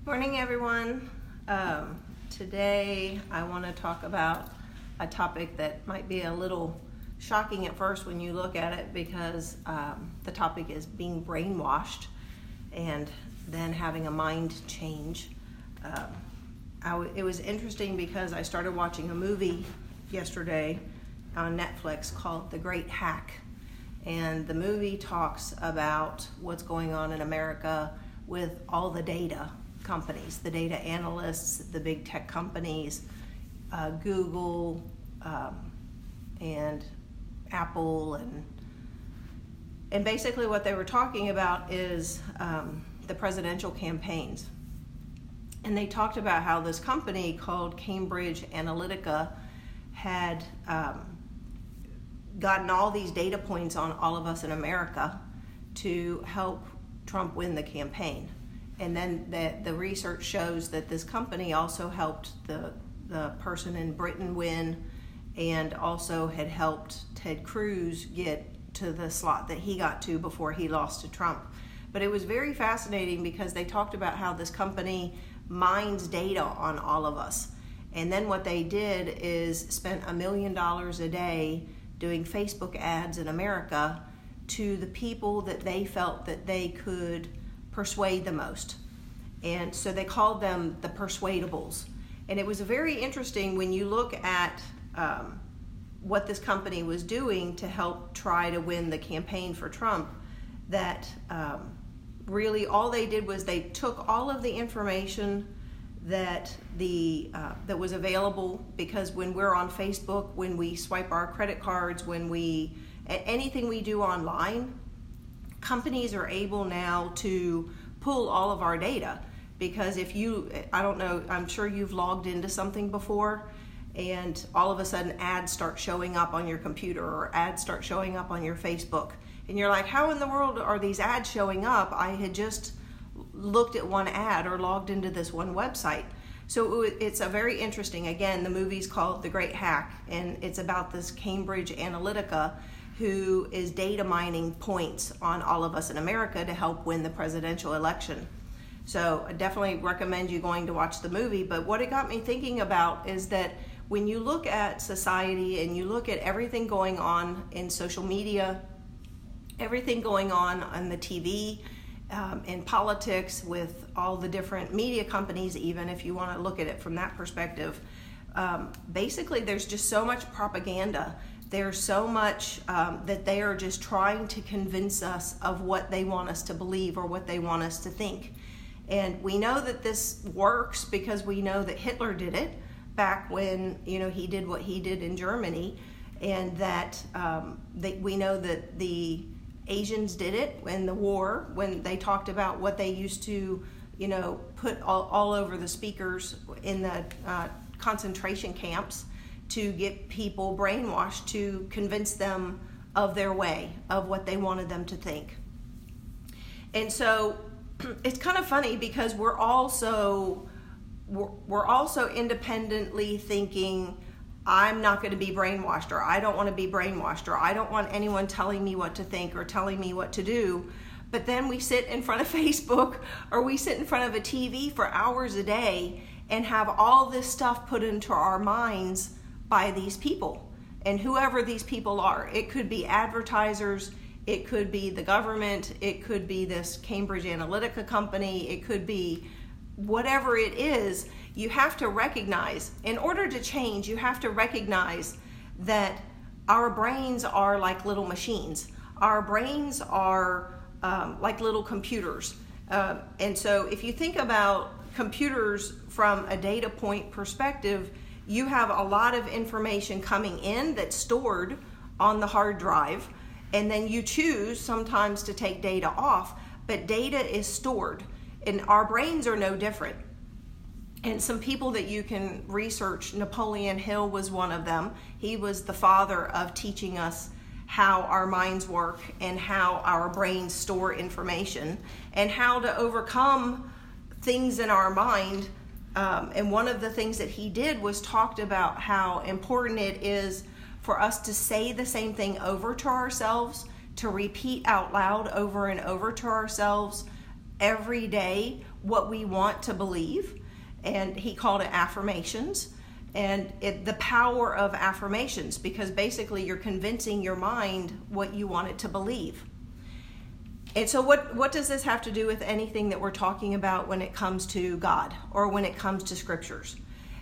Morning, everyone. Today I want to talk about a topic that might be a little shocking at first when you look at it, because the topic is being brainwashed and then having a mind change. It was interesting because I started watching a movie yesterday on Netflix called The Great Hack, and the movie talks about what's going on in America with all the data companies, the data analysts, the big tech companies, Google and Apple, and basically what they were talking about is the presidential campaigns. And they talked about how this company called Cambridge Analytica had gotten all these data points on all of us in America to help Trump win the campaign. And then the research shows that this company also helped the person in Britain win, and also had helped Ted Cruz get to the slot that he got to before he lost to Trump. But it was very fascinating because they talked about how this company mines data on all of us. And then what they did is spent $1 million a day doing Facebook ads in America to the people that they felt that they could persuade the most. And so they called them the persuadables. And it was very interesting when you look at what this company was doing to help try to win the campaign for Trump, that really all they did was they took all of the information that that was available, because when we're on Facebook, when we swipe our credit cards, anything we do online, companies are able now to pull all of our data. Because I don't know, I'm sure you've logged into something before, and all of a sudden ads start showing up on your computer or ads start showing up on your Facebook. And you're like, how in the world are these ads showing up? I had just looked at one ad or logged into this one website. So it's a very interesting, again, the movie's called The Great Hack, and it's about this Cambridge Analytica who is data mining points on all of us in America to help win the presidential election. So I definitely recommend you going to watch the movie. But what it got me thinking about is that when you look at society and you look at everything going on in social media, everything going on the TV, in politics, with all the different media companies, even if you want to look at it from that perspective, basically there's just so much propaganda. There's so much that they are just trying to convince us of what they want us to believe or what they want us to think. And we know that this works because we know that Hitler did it back when he did what he did in Germany, and that we know that the Asians did it in the war, when they talked about what they used to put all over the speakers in the concentration camps to get people brainwashed, to convince them of their way, of what they wanted them to think. And so it's kind of funny because we're also independently thinking, I'm not going to be brainwashed, or I don't want to be brainwashed, or I don't want anyone telling me what to think or telling me what to do. But then we sit in front of Facebook or we sit in front of a TV for hours a day and have all this stuff put into our minds by these people, and whoever these people are. It could be advertisers, it could be the government, it could be this Cambridge Analytica company, it could be whatever it is. You have to recognize, in order to change, you have to recognize that our brains are like little machines. Our brains are like little computers. And so if you think about computers from a data point perspective, you have a lot of information coming in that's stored on the hard drive, and then you choose sometimes to take data off, but data is stored, and our brains are no different. And some people that you can research, Napoleon Hill was one of them. He was the father of teaching us how our minds work and how our brains store information and how to overcome things in our mind. And one of the things that he did was talked about how important it is for us to say the same thing over to ourselves, to repeat out loud over and over to ourselves every day what we want to believe, and he called it affirmations. And the power of affirmations, because basically you're convincing your mind what you want it to believe. And so what does this have to do with anything that we're talking about when it comes to God or when it comes to scriptures?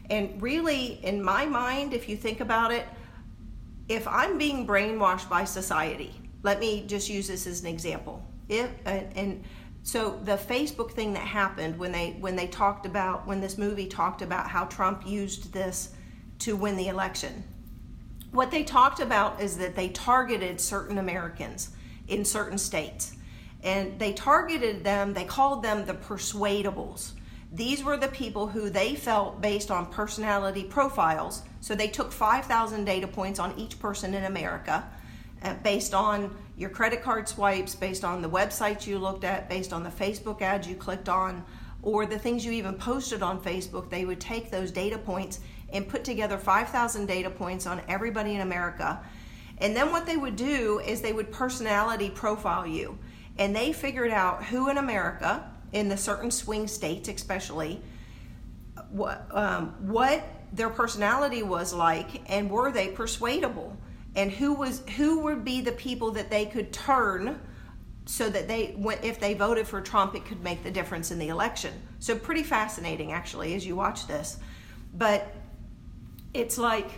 And really, in my mind, if you think about it, if I'm being brainwashed by society, let me just use this as an example. So the Facebook thing that happened when this movie talked about how Trump used this to win the election, what they talked about is that they targeted certain Americans in certain states. And they targeted them, they called them the persuadables. These were the people who they felt based on personality profiles. So they took 5,000 data points on each person in America, based on your credit card swipes, based on the websites you looked at, based on the Facebook ads you clicked on, or the things you even posted on Facebook. They would take those data points and put together 5,000 data points on everybody in America. And then what they would do is they would personality profile you. And they figured out who in America, in the certain swing states especially, what their personality was like, and were they persuadable, and who would be the people that they could turn so that if they voted for Trump, it could make the difference in the election. So pretty fascinating, actually, as you watch this. But it's like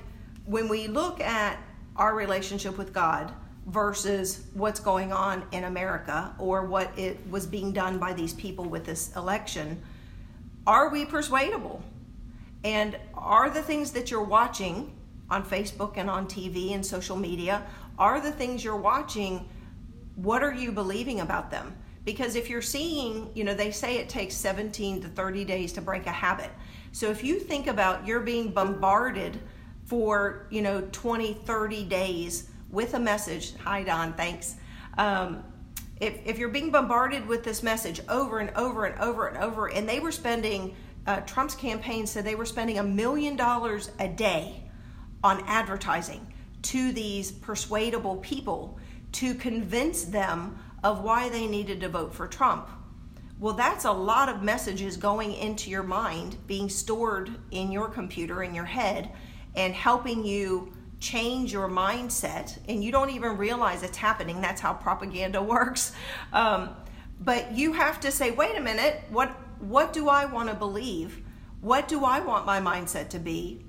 when we look at our relationship with God versus what's going on in America, or what it was being done by these people with this election, are we persuadable? And are the things that you're watching on Facebook and on TV and social media, are the things you're watching, what are you believing about them? Because if you're seeing, they say it takes 17 to 30 days to break a habit. So if you think about you're being bombarded for, 20, 30 days with a message. Hi, Don, thanks. If you're being bombarded with this message over and over and over and over, and they were spending, Trump's campaign said they were spending $1 million a day on advertising to these persuadable people to convince them of why they needed to vote for Trump. Well, that's a lot of messages going into your mind, being stored in your computer, in your head, and helping you change your mindset, and you don't even realize it's happening. That's how propaganda works. But you have to say, wait a minute, what do I want to believe? What do I want my mindset to be?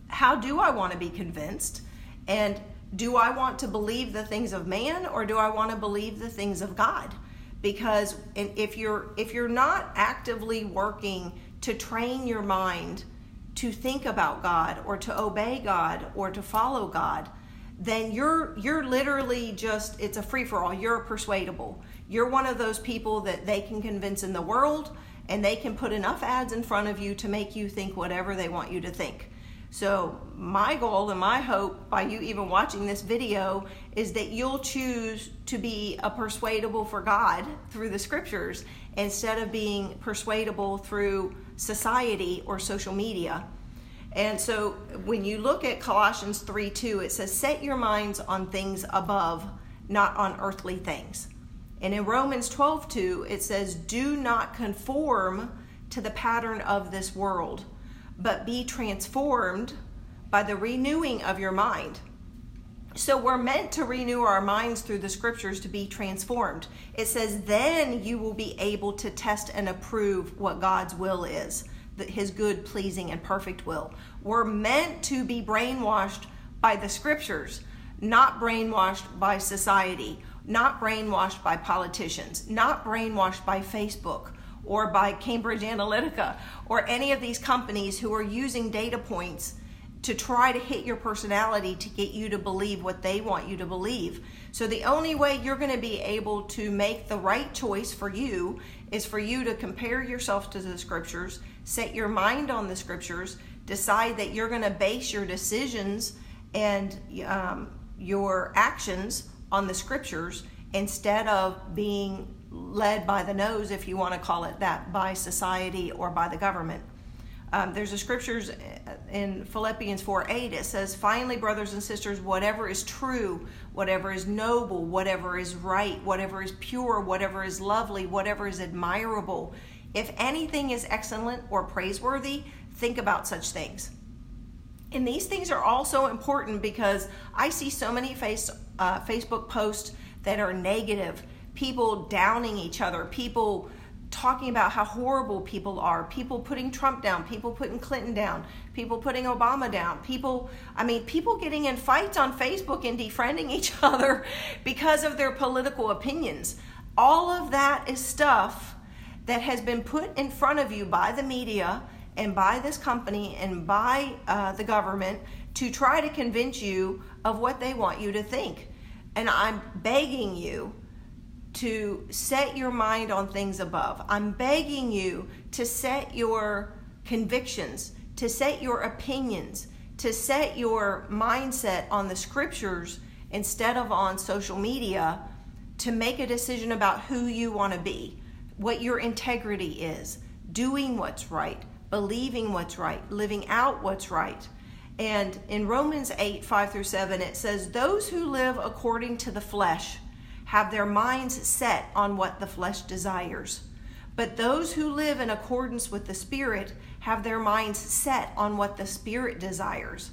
How do I want to be convinced? And do I want to believe the things of man, or do I want to believe the things of God? Because if you're not actively working to train your mind to think about God, or to obey God, or to follow God, then you're literally just, it's a free-for-all. You're persuadable. You're one of those people that they can convince in the world, and they can put enough ads in front of you to make you think whatever they want you to think. So my goal and my hope by you even watching this video is that you'll choose to be a persuadable for God through the scriptures, instead of being persuadable through society or social media. And so when you look at Colossians 3:2, it says, set your minds on things above, not on earthly things. And in Romans 12:2, it says, do not conform to the pattern of this world, but be transformed by the renewing of your mind. So we're meant to renew our minds through the scriptures to be transformed. It says, then you will be able to test and approve what God's will is, his good, pleasing, and perfect will. We're meant to be brainwashed by the scriptures, not brainwashed by society, not brainwashed by politicians, not brainwashed by Facebook or by Cambridge Analytica or any of these companies who are using data points to try to hit your personality to get you to believe what they want you to believe. So the only way you're going to be able to make the right choice for you is for you to compare yourself to the scriptures, set your mind on the scriptures, decide that you're going to base your decisions and your actions on the scriptures, instead of being led by the nose, if you want to call it that, by society or by the government. There's a scriptures in Philippians 4:8. It says, finally, brothers and sisters, whatever is true, whatever is noble, whatever is right, whatever is pure, whatever is lovely, whatever is admirable, If anything is excellent or praiseworthy, think about such things. And these things are also important because I see so many Facebook posts that are negative, people downing each other, people talking about how horrible people are, people putting Trump down, people putting Clinton down, people putting Obama down, people getting in fights on Facebook and defriending each other because of their political opinions. All of that is stuff that has been put in front of you by the media and by this company and by the government to try to convince you of what they want you to think. And I'm begging you to set your mind on things above. I'm begging you to set your convictions, to set your opinions, to set your mindset on the scriptures instead of on social media, to make a decision about who you want to be, what your integrity is, doing what's right, believing what's right, living out what's right. And in Romans 8:5-7, it says, those who live according to the flesh have their minds set on what the flesh desires. But those who live in accordance with the Spirit have their minds set on what the Spirit desires.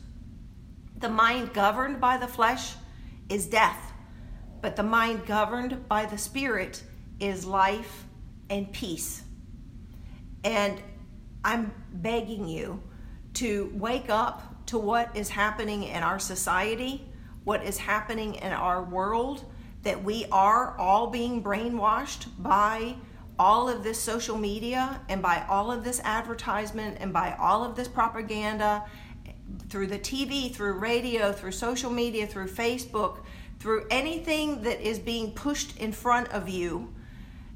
The mind governed by the flesh is death, but the mind governed by the Spirit is life and peace. And I'm begging you to wake up to what is happening in our society, what is happening in our world, that we are all being brainwashed by all of this social media and by all of this advertisement and by all of this propaganda through the TV, through radio, through social media, through Facebook, through anything that is being pushed in front of you,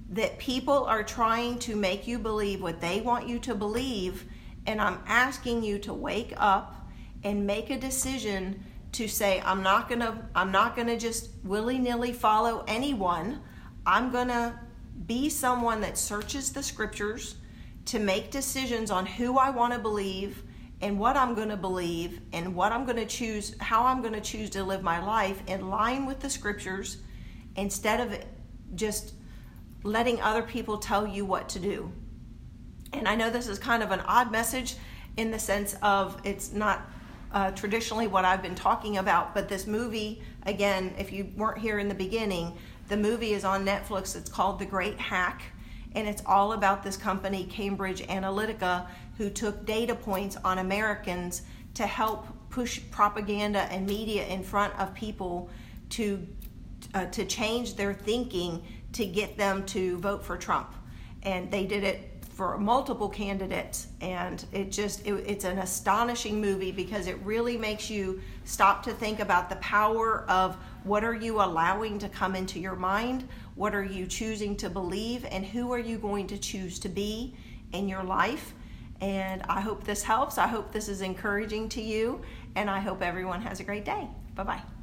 that people are trying to make you believe what they want you to believe. And I'm asking you to wake up and make a decision to say, I'm not gonna just willy-nilly follow anyone. I'm gonna be someone that searches the scriptures to make decisions on who I want to believe and what I'm going to believe and what I'm going to choose, how I'm going to choose to live my life in line with the scriptures, instead of just letting other people tell you what to do. And I know this is kind of an odd message in the sense of it's not traditionally what I've been talking about, but this movie, again, if you weren't here in the beginning, the movie is on Netflix. It's called The Great Hack, and it's all about this company, Cambridge Analytica, who took data points on Americans to help push propaganda and media in front of people to change their thinking to get them to vote for Trump. And they did it for multiple candidates, and it's an astonishing movie because it really makes you stop to think about the power of what are you allowing to come into your mind, what are you choosing to believe, and who are you going to choose to be in your life. And I hope this helps. I hope this is encouraging to you, and I hope everyone has a great day. Bye-bye.